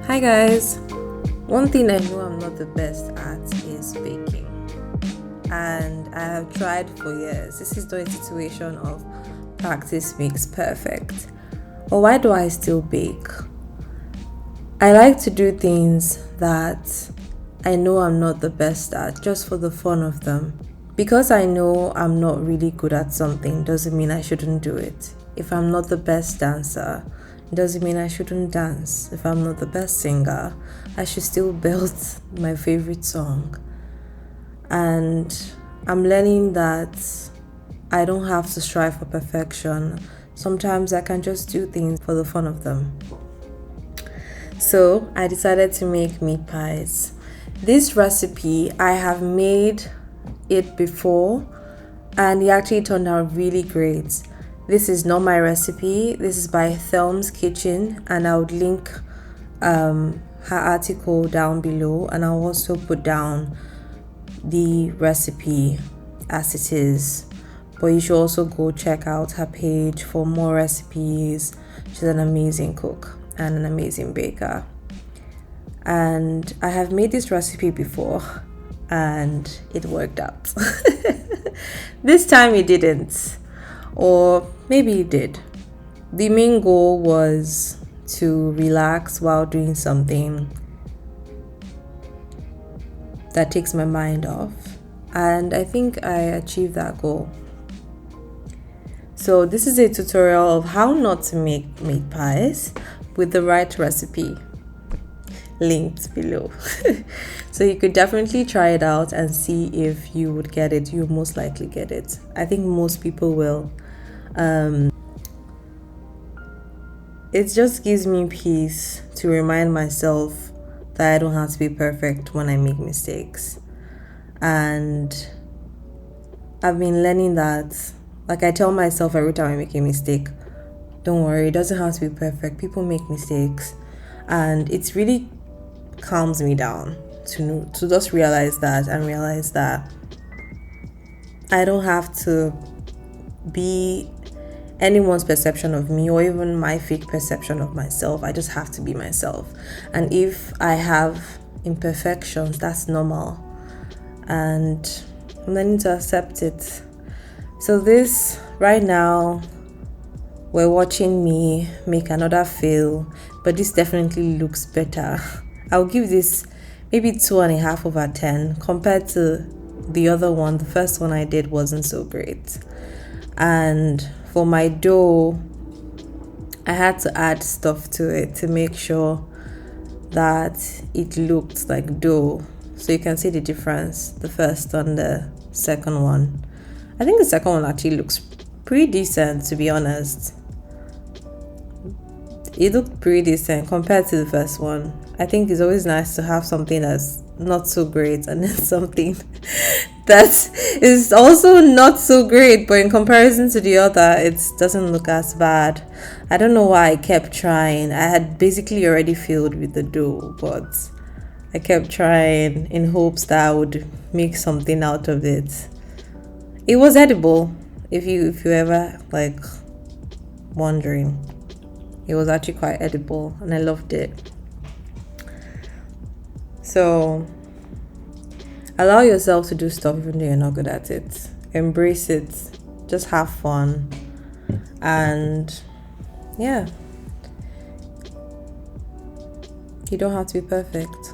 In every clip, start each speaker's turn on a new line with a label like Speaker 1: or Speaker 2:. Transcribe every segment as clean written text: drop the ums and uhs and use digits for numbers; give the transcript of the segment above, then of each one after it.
Speaker 1: Hi guys! One thing I know I'm not the best at is baking, and I have tried for years. This is not a situation of practice makes perfect. But why do I still bake? I like to do things that I know I'm not the best at just for the fun of them. Because I know I'm not really good at something doesn't mean I shouldn't do it. If I'm not the best dancer, doesn't mean I shouldn't dance. If I'm not the best singer, I should still build my favorite song. And I'm learning that I don't have to strive for perfection. Sometimes I can just do things for the fun of them. So I decided to make meat pies. This recipe, I have made it before and it actually turned out really great. This is not my recipe. This is by Thelm's Kitchen, and I would link her article down below, and I'll also put down the recipe as it is. But you should also go check out her page for more recipes. She's an amazing cook and an amazing baker. And I have made this recipe before and it worked out. This time it didn't. Or maybe it did. The main goal was to relax while doing something that takes my mind off. And I think I achieved that goal. So this is a tutorial of how not to make meat pies with the right recipe, linked below. So you could definitely try it out and see if you would get it. You'll most likely get it. I think most people will. It just gives me peace to remind myself that I don't have to be perfect when I make mistakes. And I've been learning that, like I tell myself every time I make a mistake, don't worry, it doesn't have to be perfect. People make mistakes. And it really calms me down to just realize that and realize that I don't have to be anyone's perception of me or even my fake perception of myself. I just have to be myself. And if I have imperfections, that's normal. And I'm learning to accept it. So this, right now, we're watching me make another fail, but this definitely looks better. I'll give this maybe 2.5/10 compared to the other one. The first one I did wasn't so great. And for my dough, I had to add stuff to it to make sure that it looked like dough. So you can see the difference, the first and the second one. I think the second one actually looks pretty decent, to be honest. It looked pretty decent compared to the first one. I think it's always nice to have something that's not so great and then something that is also not so great, but in comparison to the other, it doesn't look as bad. I don't know why I kept trying. I had basically already filled with the dough, but I kept trying in hopes that I would make something out of it. It was edible, if you ever like wondering. It was actually quite edible and I loved it. So allow yourself to do stuff even though you're not good at it. Embrace it. Just have fun. And yeah, you don't have to be perfect.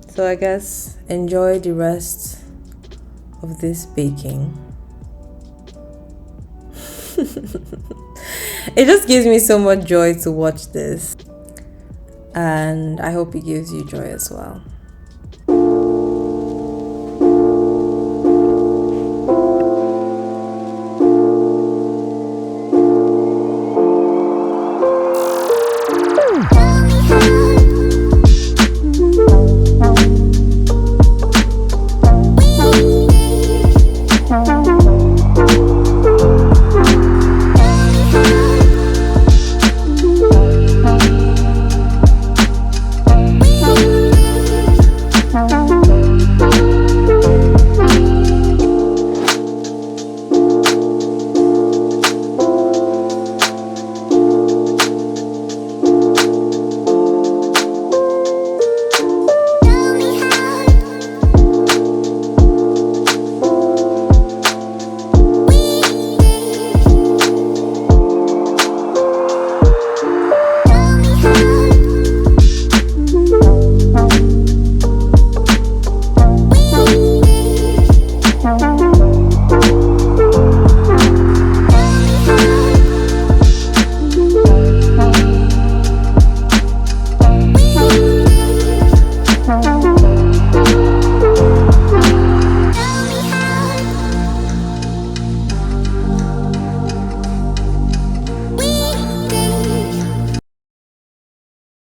Speaker 1: So I guess enjoy the rest of this baking. It just gives me so much joy to watch this, and I hope it gives you joy as well.